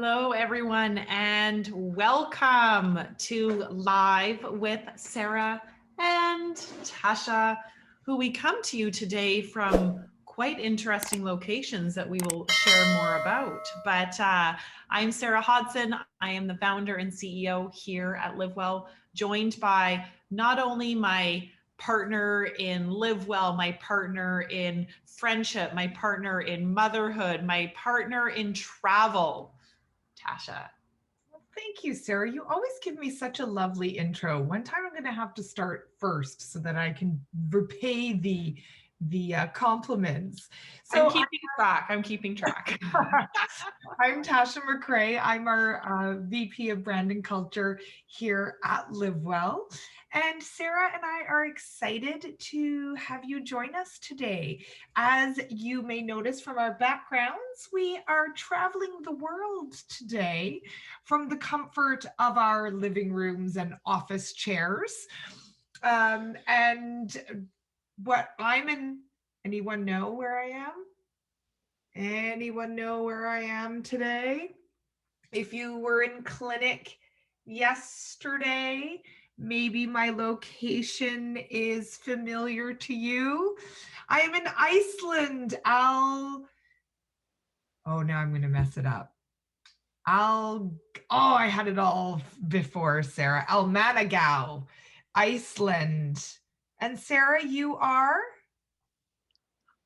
Hello, everyone, and welcome to Live with Sara and Tasha, who we come to you today from quite interesting locations that we will share more about. But I'm Sara Hodson. I am the founder and CEO here at LiveWell, joined by not only my partner in Live Well, my partner in friendship, my partner in motherhood, my partner in travel, Tasha. Thank you, Sara. You always give me such a lovely intro. One time I'm going to have to start first so that I can repay the compliments. So I'm keeping track. I'm Tasha McCrae. I'm our VP of Brand and Culture here at Live Well. And Sara and I are excited to have you join us today. As you may notice from our backgrounds, we are traveling the world today from the comfort of our living rooms and office chairs. And what I'm in, anyone know where I am? Anyone know where I am today? If you were in clinic yesterday, maybe my location is familiar to you. I am in Iceland. Oh, now I'm going to mess it up. I had it all before, Sara. Almanagau, Iceland. And Sara, you are?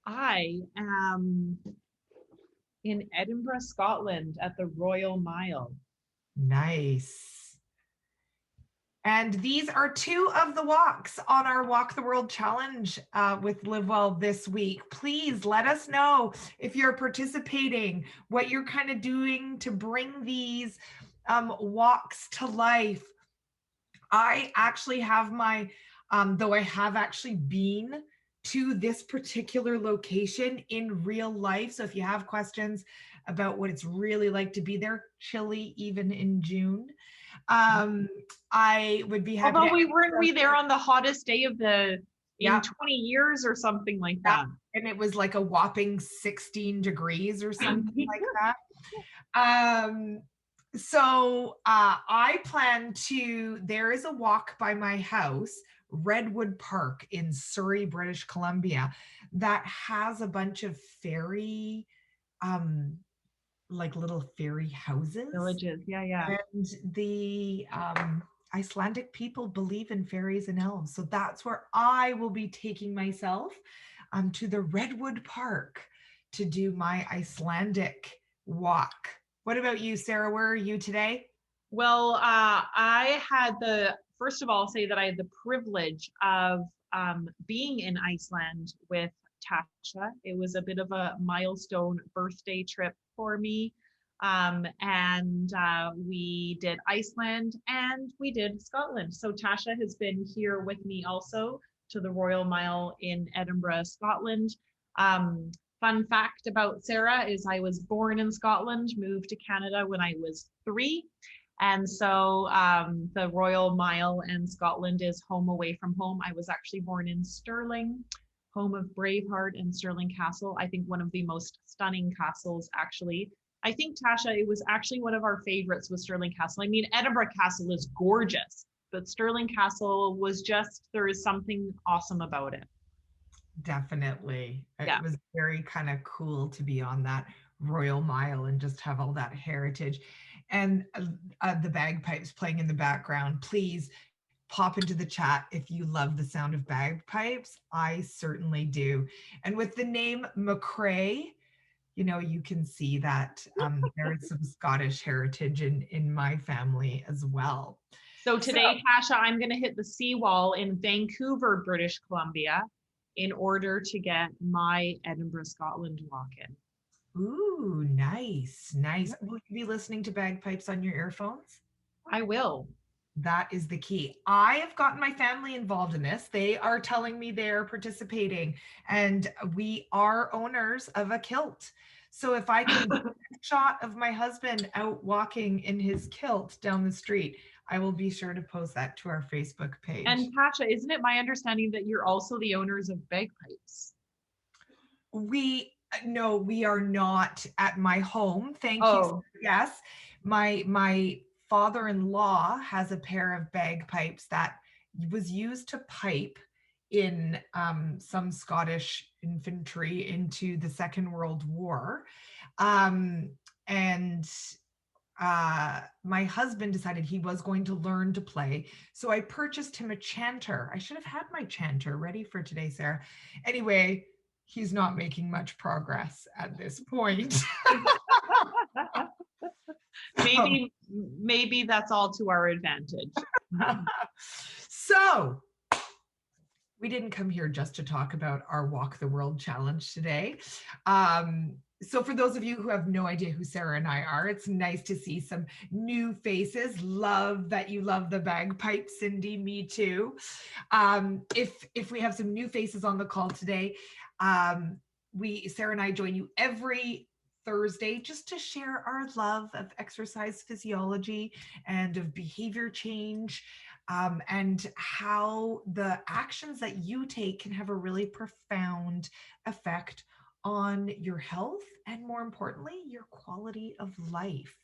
I am in Edinburgh, Scotland at the Royal Mile. Nice. And these are two of the walks on our Walk the World Challenge with Live Well this week. Please let us know if you're participating, what you're kind of doing to bring these walks to life. I actually have my, though I have actually been to this particular location in real life. So if you have questions about what it's really like to be there, chilly even in June, I would be happy. Although weren't we there on the hottest day of in 20 years or something like that? And it was like a whopping 16 degrees or something like that. So I plan to, there is a walk by my house, Redwood Park in Surrey, British Columbia, that has a bunch of fairy, like little fairy houses. Villages, yeah. And the Icelandic people believe in fairies and elves. So that's where I will be taking myself to the Redwood Park to do my Icelandic walk. What about you, Sara? Where are you today? Well, first of all, say that I had the privilege of being in Iceland with Tasha. It was a bit of a milestone birthday trip for me. We did Iceland and we did Scotland. So Tasha has been here with me also to the Royal Mile in Edinburgh, Scotland. Fun fact about Sara is I was born in Scotland, moved to Canada when I was 3. And so the Royal Mile in Scotland is home away from home. I was actually born in Stirling, home of Braveheart and Stirling Castle. I think one of the most stunning castles, actually. I think, Tasha, it was actually one of our favorites was Stirling Castle. I mean, Edinburgh Castle is gorgeous, but Stirling Castle was just, there is something awesome about it. Definitely. Yeah. It was very kind of cool to be on that Royal Mile and just have all that heritage. And the bagpipes playing in the background, please pop into the chat if you love the sound of bagpipes. I certainly do. And with the name McCrae, you know, you can see that there is some Scottish heritage in my family as well. So today, Tasha, I'm going to hit the seawall in Vancouver, British Columbia, in order to get my Edinburgh, Scotland walk in. Ooh, nice, nice. Will you be listening to bagpipes on your earphones? I will. That is the key. I have gotten my family involved in this. They are telling me they're participating, and we are owners of a kilt. So if I can get a shot of my husband out walking in his kilt down the street, I will be sure to post that to our Facebook page. And Tasha, isn't it my understanding that you're also the owners of bagpipes? We No, we are not at my home. Thank you. Oh, Yes, my father-in-law has a pair of bagpipes that was used to pipe in some Scottish infantry into the Second World War. Um, and my husband decided he was going to learn to play. So I purchased him a chanter. I should have had my chanter ready for today, Sarah. Anyway, he's not making much progress at this point. So, maybe that's all to our advantage. so we didn't come here just to talk about our Walk the World challenge today. So for those of you who have no idea who Sarah and I are, it's nice to see some new faces. Love that you love the bagpipes, Cindy, me too. If we have some new faces on the call today, Sarah and I join you every Thursday just to share our love of exercise physiology and of behavior change, and how the actions that you take can have a really profound effect on your health and, more importantly, your quality of life.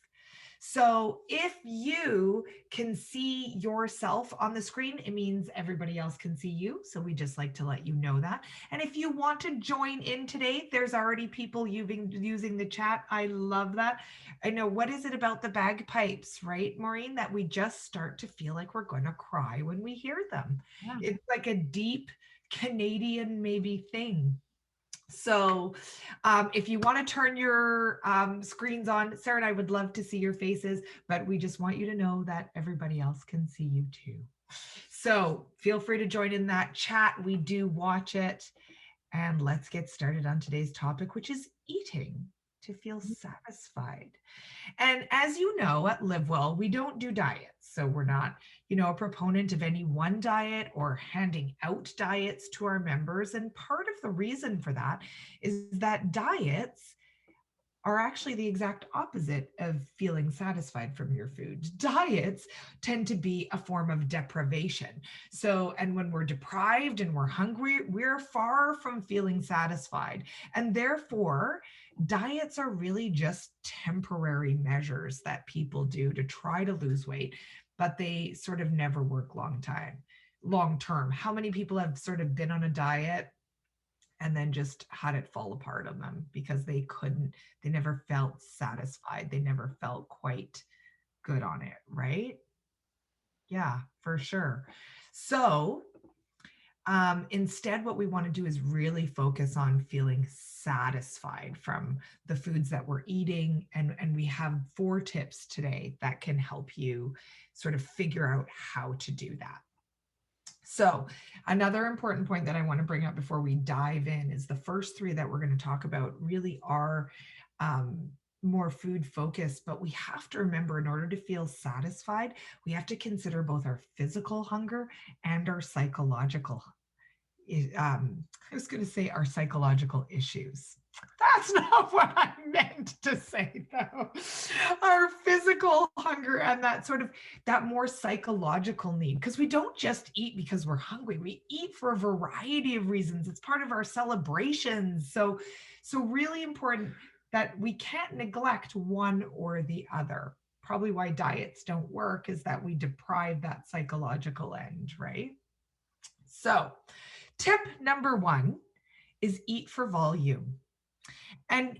So if you can see yourself on the screen, it means everybody else can see you. So we just like to let you know that. And if you want to join in today, there's already people using the chat. I love that. I know, what is it about the bagpipes, right, Maureen, that we just start to feel like we're going to cry when we hear them? Yeah. It's like a deep Canadian maybe thing. So if you want to turn your screens on, Sarah and I would love to see your faces, but we just want you to know that everybody else can see you too. So feel free to join in that chat. We do watch it. And let's get started on today's topic, which is eating to feel satisfied. And as you know, at Live Well, we don't do diets. So we're not, a proponent of any one diet or handing out diets to our members. And part of the reason for that is that diets are actually the exact opposite of feeling satisfied from your food. Diets tend to be a form of deprivation. So, and when we're deprived and we're hungry, we're far from feeling satisfied. And therefore, diets are really just temporary measures that people do to try to lose weight, but they sort of never work long term. How many people have sort of been on a diet and then just had it fall apart on them because they never felt satisfied. They never felt quite good on it, right? Yeah, for sure. So instead, what we want to do is really focus on feeling satisfied from the foods that we're eating. And we have 4 tips today that can help you sort of figure out how to do that. So another important point that I want to bring up before we dive in is the first 3 that we're going to talk about really are more food focused, but we have to remember, in order to feel satisfied, we have to consider both our physical hunger and our psychological, I was going to say our psychological issues. That's not what I meant to say, though. Our physical hunger and that more psychological need, because we don't just eat because we're hungry. We eat for a variety of reasons. It's part of our celebrations. So really important that we can't neglect one or the other. Probably why diets don't work is that we deprive that psychological end, right? So tip number 1 is eat for volume. And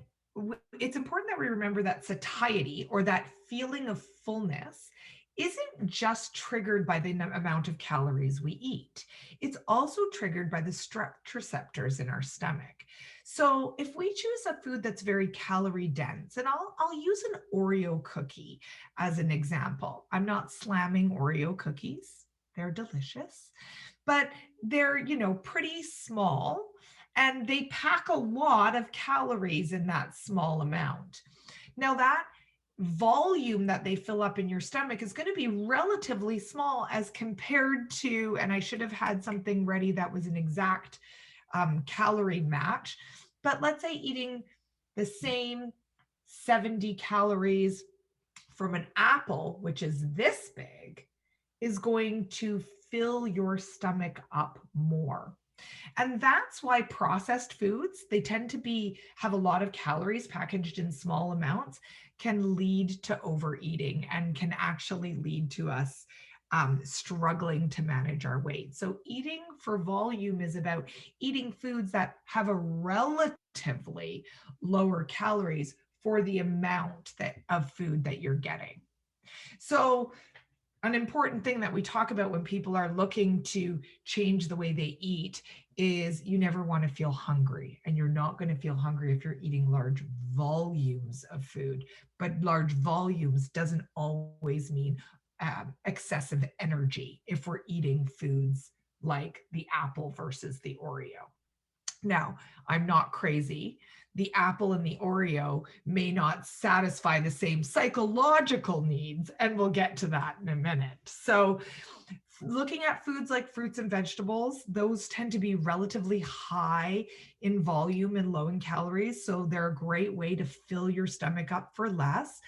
it's important that we remember that satiety, or that feeling of fullness, isn't just triggered by the amount of calories we eat. It's also triggered by the stretch receptors in our stomach. So if we choose a food that's very calorie dense, and I'll use an Oreo cookie as an example. I'm not slamming Oreo cookies. They're delicious, but they're, pretty small, and they pack a lot of calories in that small amount. Now, that volume that they fill up in your stomach is going to be relatively small as compared to, and I should have had something ready that was an exact calorie match, but let's say eating the same 70 calories from an apple, which is this big, is going to fill your stomach up more. And that's why processed foods, they tend to have a lot of calories packaged in small amounts, can lead to overeating and can actually lead to us struggling to manage our weight. So eating for volume is about eating foods that have a relatively lower calories for the amount of food that you're getting. So an important thing that we talk about when people are looking to change the way they eat is you never want to feel hungry, and you're not going to feel hungry if you're eating large volumes of food. But large volumes doesn't always mean excessive energy if we're eating foods like the apple versus the Oreo. Now, I'm not crazy. The apple and the Oreo may not satisfy the same psychological needs, and we'll get to that in a minute. So, looking at foods like fruits and vegetables, those tend to be relatively high in volume and low in calories. So, they're a great way to fill your stomach up for less.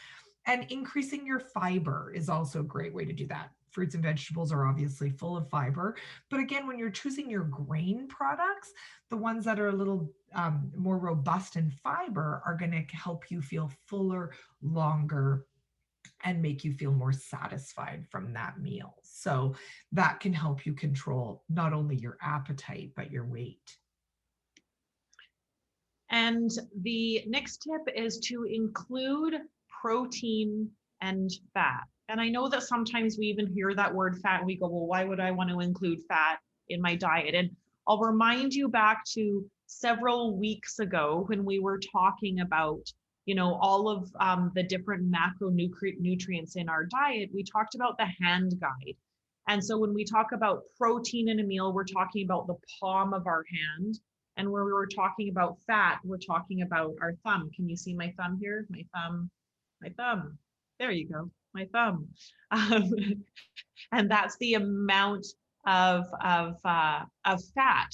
And increasing your fiber is also a great way to do that. Fruits and vegetables are obviously full of fiber. But again, when you're choosing your grain products, the ones that are a little more robust in fiber are going to help you feel fuller, longer, and make you feel more satisfied from that meal. So that can help you control not only your appetite, but your weight. And the next tip is to include protein and fat. And I know that sometimes we even hear that word fat and we go, well, why would I want to include fat in my diet? And I'll remind you back to several weeks ago when we were talking about, all of the different macronutrients in our diet. We talked about the hand guide. And so when we talk about protein in a meal, we're talking about the palm of our hand. And where we were talking about fat, we're talking about our thumb. Can you see my thumb here? My thumb. There you go, my thumb. And that's the amount of fat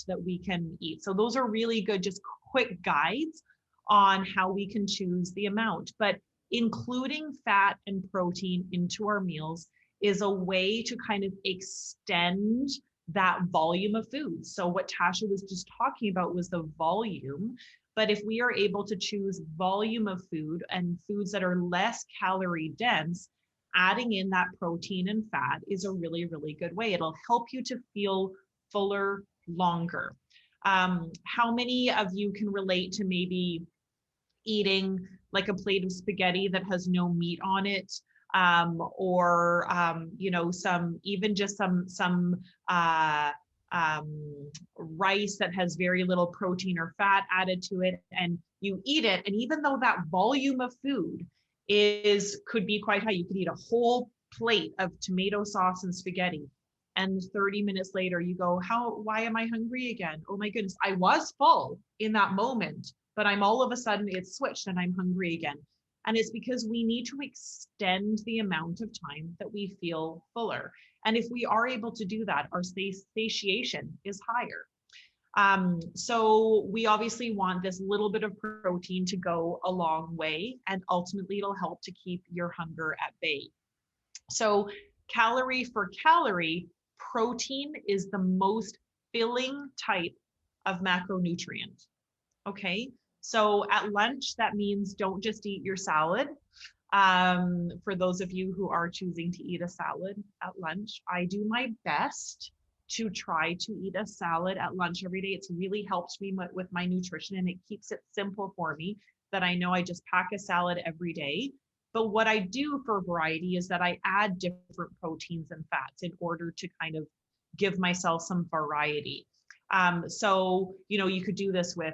that we can eat. So those are really good, just quick guides on how we can choose the amount. But including fat and protein into our meals is a way to kind of extend that volume of food. So what Tasha was just talking about was the volume. But if we are able to choose volume of food and foods that are less calorie dense, adding in that protein and fat is a really, really good way. It'll help you to feel fuller longer. How many of you can relate to maybe eating like a plate of spaghetti that has no meat on it? Or some even just some rice that has very little protein or fat added to it, and you eat it, and even though that volume of food could be quite high, you could eat a whole plate of tomato sauce and spaghetti, and 30 minutes later you go, why am I hungry again? Oh my goodness, I was full in that moment, but I'm all of a sudden it's switched and I'm hungry again. And it's because we need to extend the amount of time that we feel fuller. And if we are able to do that, our satiation is higher. So we obviously want this little bit of protein to go a long way, and ultimately it'll help to keep your hunger at bay. So calorie for calorie, protein is the most filling type of macronutrient. Okay. So at lunch, that means don't just eat your salad. For those of you who are choosing to eat a salad at lunch, I do my best to try to eat a salad at lunch every day. It's really helped me with my nutrition, and it keeps it simple for me that I know I just pack a salad every day. But what I do for variety is that I add different proteins and fats in order to kind of give myself some variety. So, you could do this with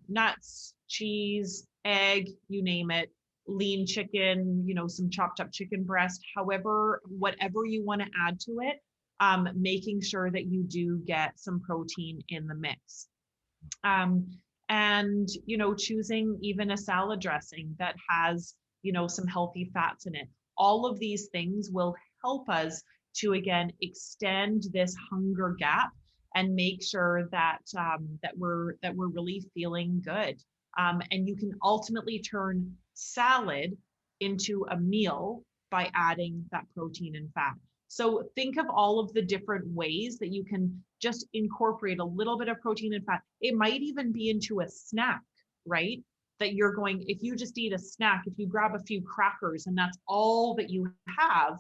nuts, cheese, egg, you name it, lean chicken, some chopped up chicken breast, whatever you want to add to it, making sure that you do get some protein in the mix. And, choosing even a salad dressing that has, some healthy fats in it. All of these things will help us to, again, extend this hunger gap and make sure that we're really feeling good. And you can ultimately turn salad into a meal by adding that protein and fat. So think of all of the different ways that you can just incorporate a little bit of protein and fat. It might even be into a snack, right? That you're going, if you just eat a snack, if you grab a few crackers and that's all that you have,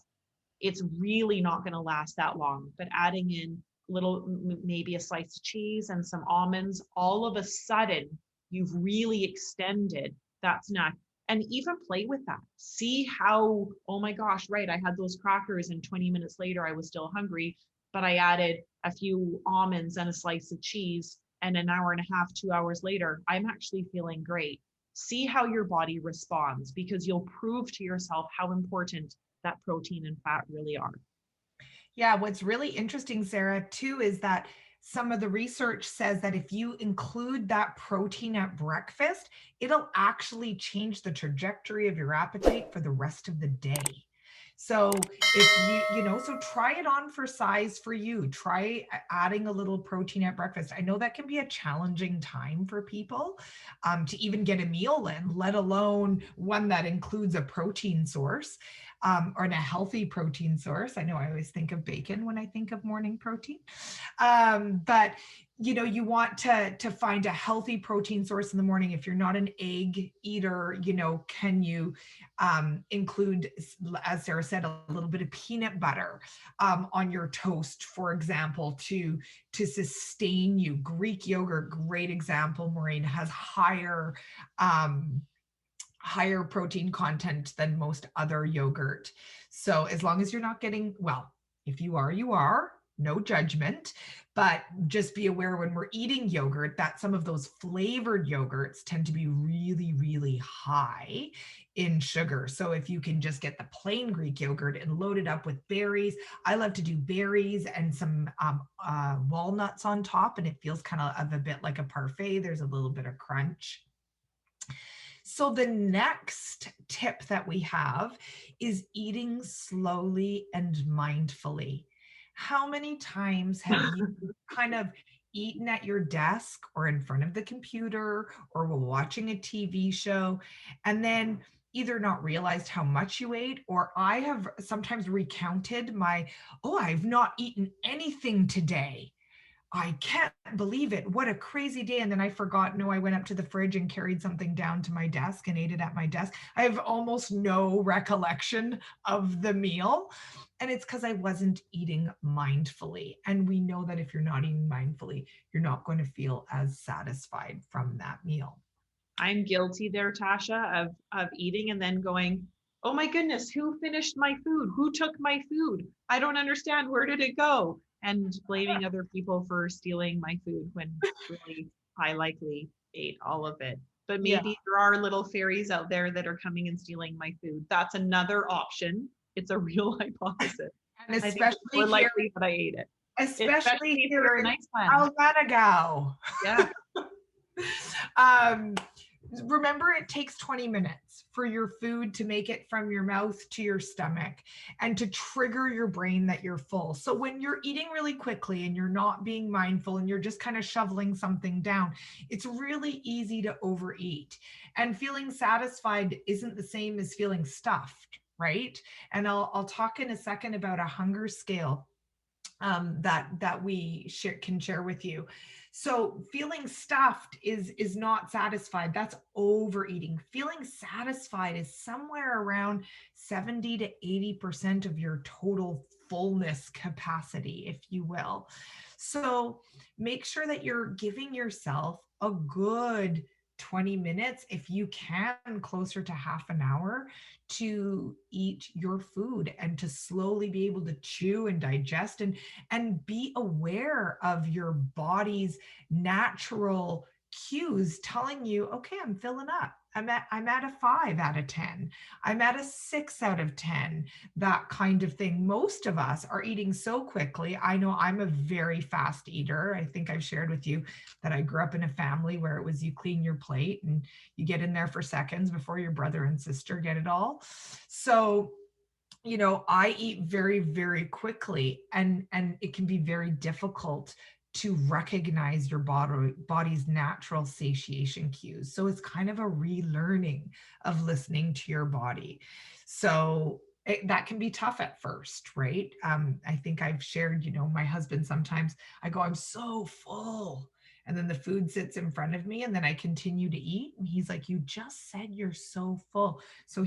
it's really not going to last that long. But adding in little, maybe a slice of cheese and some almonds, all of a sudden you've really extended that snack. And even play with that. See how, oh my gosh, right, I had those crackers and 20 minutes later I was still hungry, but I added a few almonds and a slice of cheese, and an hour and a half, 2 hours later, I'm actually feeling great. See how your body responds, because you'll prove to yourself how important that protein and fat really are. Yeah, what's really interesting, Sarah, too, is that some of the research says that if you include that protein at breakfast, it'll actually change the trajectory of your appetite for the rest of the day. So if so try it on for size for you. Try adding a little protein at breakfast. I know that can be a challenging time for people to even get a meal in, let alone one that includes a protein source. Or in a healthy protein source. I know I always think of bacon when I think of morning protein. But you want to find a healthy protein source in the morning. If you're not an egg eater, can you include, as Sarah said, a little bit of peanut butter on your toast, for example, to sustain you. Greek yogurt, great example, Maureen, has higher protein content than most other yogurt. So as long as you're not getting, well, if you are, no judgment, but just be aware when we're eating yogurt that some of those flavored yogurts tend to be really, really high in sugar. So if you can just get the plain Greek yogurt and load it up with berries, I love to do berries and some walnuts on top, and it feels kind of a bit like a parfait. There's a little bit of crunch. So the next tip that we have is eating slowly and mindfully. How many times have you kind of eaten at your desk or in front of the computer or while watching a TV show, and then either not realized how much you ate, or I have sometimes recounted I've not eaten anything today. I can't believe it. What a crazy day. And then I forgot, no, I went up to the fridge and carried something down to my desk and ate it at my desk. I have almost no recollection of the meal. And it's because I wasn't eating mindfully. And we know that if you're not eating mindfully, you're not going to feel as satisfied from that meal. I'm guilty there, Tasha, of eating and then going, oh my goodness, who finished my food? Who took my food? I don't understand. Where did it go? And blaming other people for stealing my food when really I likely ate all of it. But Yeah. maybe there are little fairies out there that are coming and stealing my food. That's another option. It's a real hypothesis. And I think it's more especially here, likely that I ate it. especially If here you're in in Iceland. Alberta. Yeah. Remember, it takes 20 minutes for your food to make it from your mouth to your stomach and to trigger your brain that you're full. So when you're eating really quickly and you're not being mindful and you're just kind of shoveling something down, it's really easy to overeat. And feeling satisfied isn't the same as feeling stuffed, right? And I'll talk in a second about a hunger scale that we can share with you. So feeling stuffed is not satisfied. That's overeating. Feeling satisfied is somewhere around 70 to 80% of your total fullness capacity, if you will. So make sure that you're giving yourself a good 20 minutes, if you can, closer to half an hour, to eat your food and to slowly be able to chew and digest and be aware of your body's natural cues telling you, okay, I'm filling up. I'm at a 5 out of 10. I'm at a 6 out of 10, that kind of thing. Most of us are eating so quickly. I know I'm a very fast eater. I think I've shared with you that I grew up in a family where it was you clean your plate and you get in there for seconds before your brother and sister get it all. So I eat very, very quickly, and it can be very difficult to recognize your body's natural satiation cues. So it's kind of a relearning of listening to your body. So that can be tough at first, right? I think I've shared, my husband, sometimes I go, I'm so full. And then the food sits in front of me and then I continue to eat. And he's like, you just said you're so full. So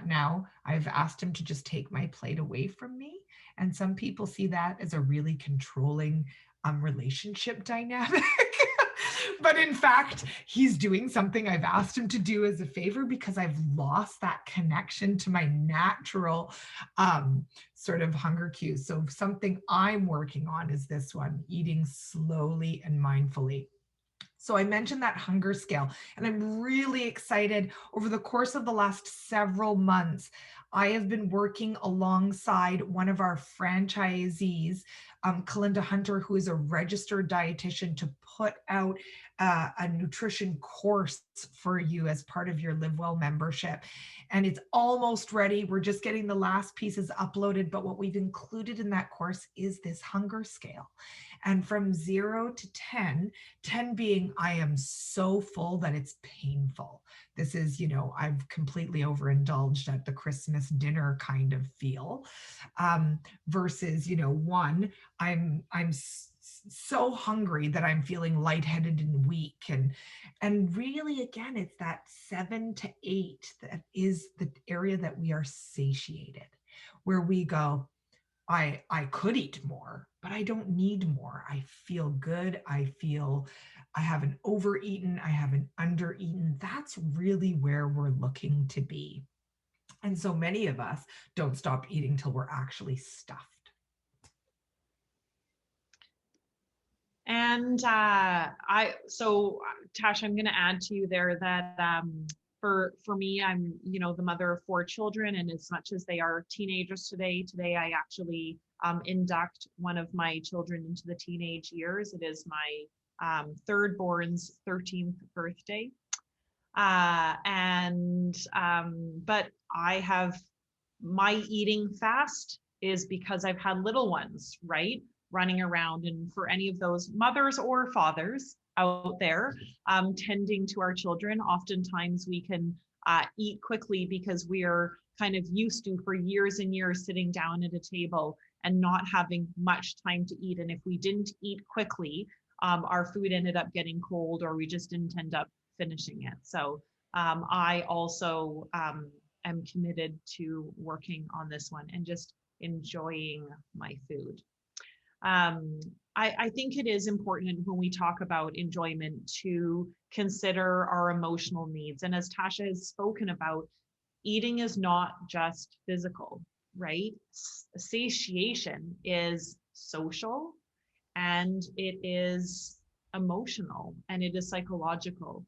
now I've asked him to just take my plate away from me. And some people see that as a really controlling relationship dynamic. But in fact, he's doing something I've asked him to do as a favor, because I've lost that connection to my natural sort of hunger cues. So something I'm working on is this one, eating slowly and mindfully. So I mentioned that hunger scale, and I'm really excited. Over the course of the last several months, I have been working alongside one of our franchisees, Kalinda Hunter, who is a registered dietitian, to put out a nutrition course for you as part of your Live Well membership. And it's almost ready. We're just getting the last pieces uploaded. But what we've included in that course is this hunger scale. And from 0 to 10, 10 being I am so full that it's painful. This is, I've completely overindulged at the Christmas dinner kind of feel, versus, 1, I'm so hungry that I'm feeling lightheaded and weak. And really, again, it's that 7 to 8 that is the area that we are satiated, where we go, I could eat more, but I don't need more. I feel good. I haven't overeaten. I haven't undereaten. That's really where we're looking to be. And so many of us don't stop eating till we're actually stuffed. And Tasha, I'm going to add to you there that for me, I'm, the mother of 4 children, and as much as they are teenagers today I actually induct one of my children into the teenage years. It is my third born's 13th birthday. But I have, my eating fast is because I've had little ones, right? Running around. And for any of those mothers or fathers out there tending to our children, oftentimes we can eat quickly because we are kind of used to, for years and years, sitting down at a table and not having much time to eat. And if we didn't eat quickly, our food ended up getting cold, or we just didn't end up finishing it. So I also am committed to working on this one and just enjoying my food. I think it is important when we talk about enjoyment to consider our emotional needs. And as Tasha has spoken about, eating is not just physical, right? Satiation is social, and it is emotional, and it is psychological.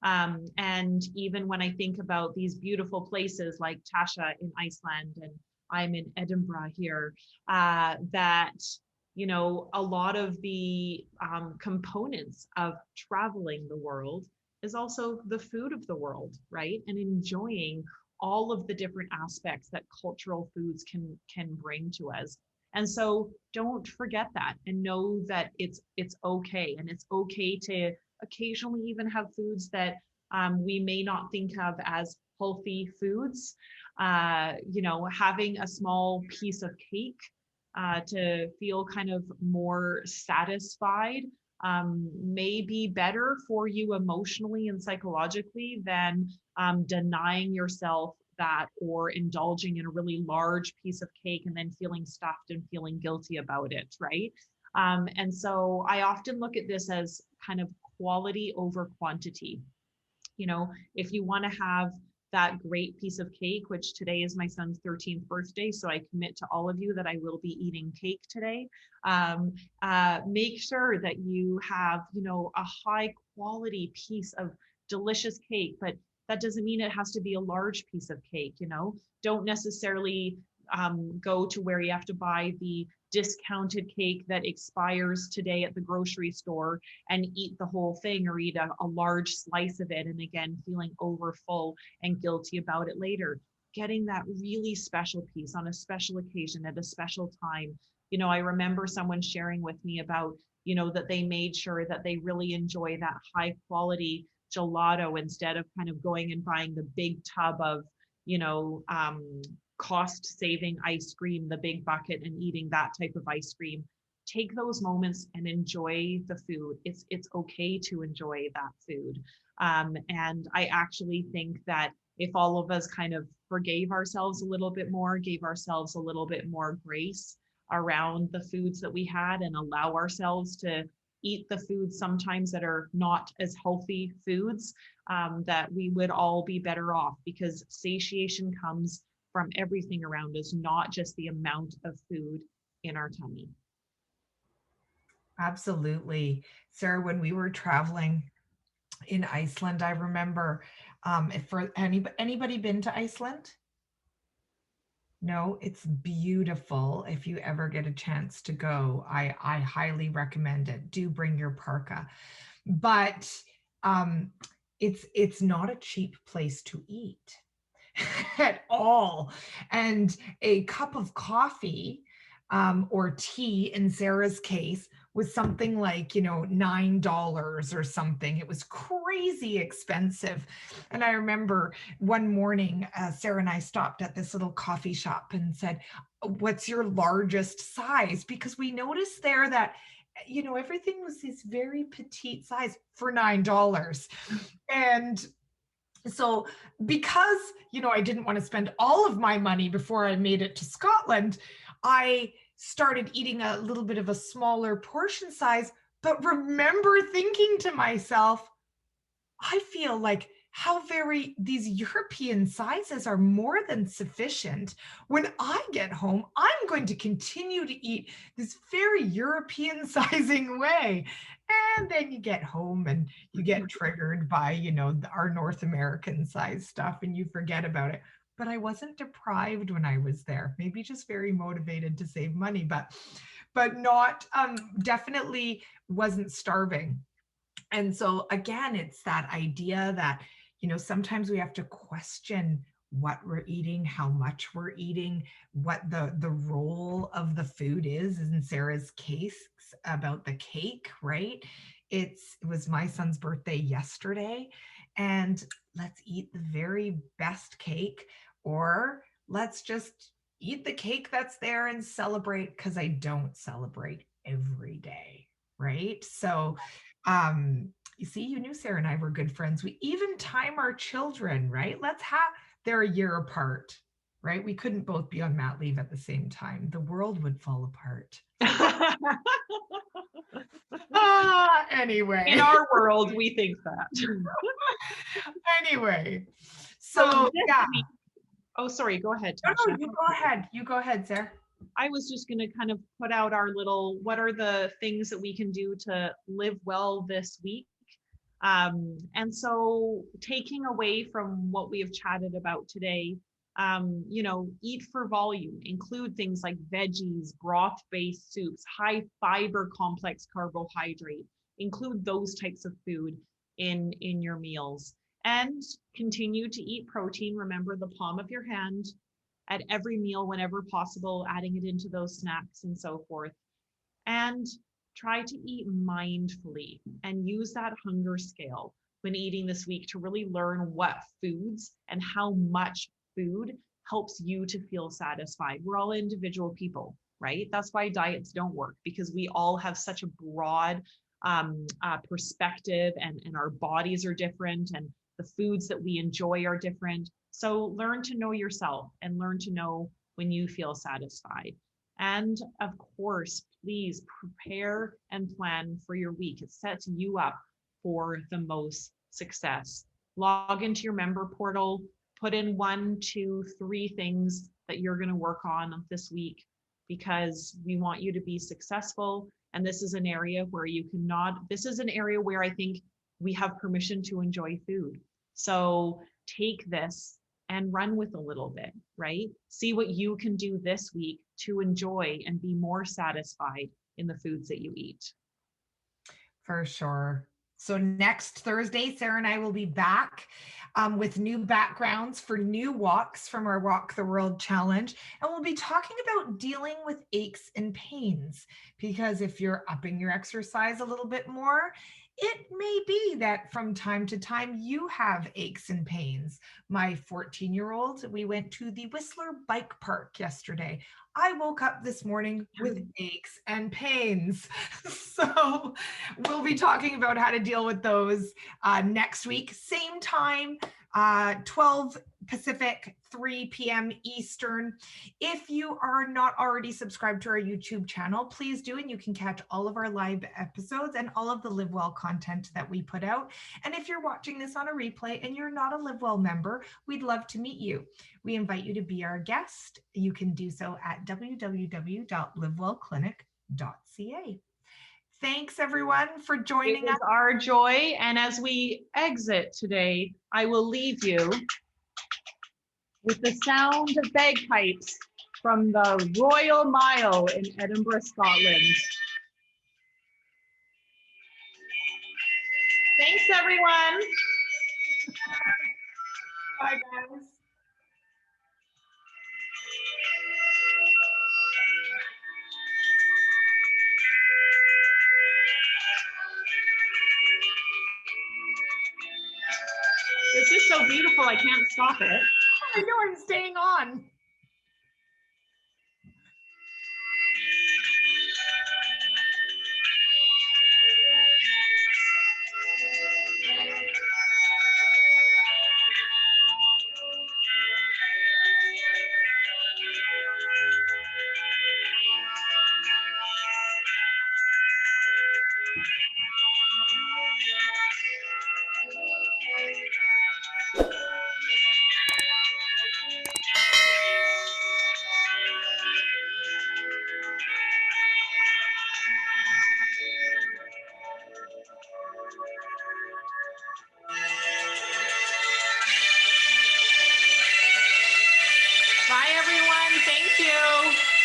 And even when I think about these beautiful places like Tasha in Iceland, and I'm in Edinburgh here, that a lot of the components of traveling the world is also the food of the world, right? And enjoying all of the different aspects that cultural foods can bring to us. And so don't forget that, and know that it's okay. And it's okay to occasionally even have foods that we may not think of as healthy foods. Having a small piece of cake to feel kind of more satisfied may be better for you emotionally and psychologically than denying yourself that, or indulging in a really large piece of cake and then feeling stuffed and feeling guilty about it, right? And so I often look at this as kind of quality over quantity. If you want to have that great piece of cake, which today is my son's 13th birthday, so I commit to all of you that I will be eating cake today. Make sure that you have, a high quality piece of delicious cake, but that doesn't mean it has to be a large piece of cake. Don't necessarily go to where you have to buy the discounted cake that expires today at the grocery store and eat the whole thing, or eat a large slice of it, and again feeling over full and guilty about it later. Getting that really special piece on a special occasion at a special time. I remember someone sharing with me about that they made sure that they really enjoy that high quality gelato instead of kind of going and buying the big tub of cost saving ice cream, the big bucket, and eating that type of ice cream. Take those moments and enjoy the food. It's okay to enjoy that food. And I actually think that if all of us kind of forgave ourselves a little bit more, gave ourselves a little bit more grace around the foods that we had, and allow ourselves to eat the foods sometimes that are not as healthy foods, that we would all be better off, because satiation comes from everything around us, not just the amount of food in our tummy. Absolutely. Sarah, when we were traveling in Iceland, I remember, if for anybody been to Iceland? No, it's beautiful. If you ever get a chance to go, I highly recommend it. Do bring your parka. But um, it's not a cheap place to eat at all. And a cup of coffee, or tea in Sarah's case, was something like, $9 or something. It was crazy expensive. And I remember one morning, Sarah and I stopped at this little coffee shop and said, "What's your largest size?" Because we noticed there that everything was this very petite size for $9. And so, because I didn't want to spend all of my money before I made it to Scotland, I started eating a little bit of a smaller portion size, but remember thinking to myself, I feel like how very these European sizes are more than sufficient. When I get home, I'm going to continue to eat this very European sizing way. And then you get home and you get triggered by, our North American size stuff, and you forget about it. But I wasn't deprived when I was there. Maybe just very motivated to save money, but not definitely wasn't starving. And so again, it's that idea that, sometimes we have to question what we're eating, how much we're eating, what the role of the food is. In Sarah's case about the cake, right? It was my son's birthday yesterday, and let's eat the very best cake, or let's just eat the cake that's there and celebrate, because I don't celebrate every day, right? So you see, you knew Sarah and I were good friends. We even time our children, right? They're a year apart, right? We couldn't both be on mat leave at the same time. The world would fall apart. Anyway. In our world, we think that. Anyway, so yeah. Oh, sorry, go ahead, Tasha. No, you go ahead. You go ahead, Sarah. I was just going to kind of put out our little, what are the things that we can do to live well this week? And so taking away from what we have chatted about today, eat for volume, include things like veggies, broth-based soups, high fiber complex carbohydrate, include those types of food in your meals, and continue to eat protein. Remember the palm of your hand at every meal whenever possible, adding it into those snacks and so forth. And try to eat mindfully and use that hunger scale when eating this week to really learn what foods and how much food helps you to feel satisfied. We're all individual people, right? That's why diets don't work, because we all have such a broad perspective, and our bodies are different, and the foods that we enjoy are different. So learn to know yourself and learn to know when you feel satisfied. And of course, please prepare and plan for your week. It sets you up for the most success. Log into your member portal, put in 1, 2, 3 things that you're going to work on this week, because we want you to be successful. And this is an area where this is an area where I think we have permission to enjoy food. So take this and run with a little bit, right? See what you can do this week to enjoy and be more satisfied in the foods that you eat. For sure. So next Thursday, Sarah and I will be back with new backgrounds for new walks from our Walk the World Challenge. And we'll be talking about dealing with aches and pains, because if you're upping your exercise a little bit more, It may be that from time to time you have aches and pains. My 14-year-old, we went to the Whistler Bike Park yesterday. I woke up this morning with aches and pains. So we'll be talking about how to deal with those next week, same time, 12 Pacific, 3 p.m. Eastern. If you are not already subscribed to our YouTube channel, please do, and you can catch all of our live episodes and all of the Live Well content that we put out. And if you're watching this on a replay and you're not a Live Well member, we'd love to meet you. We invite you to be our guest. You can do so at www.livewellclinic.ca. Thanks everyone for joining us. It was our joy. And as we exit today, I will leave you with the sound of bagpipes from the Royal Mile in Edinburgh, Scotland. Thanks, everyone. Bye, guys. This is so beautiful, I can't stop it. I know, I'm staying on. Bye, everyone. Thank you.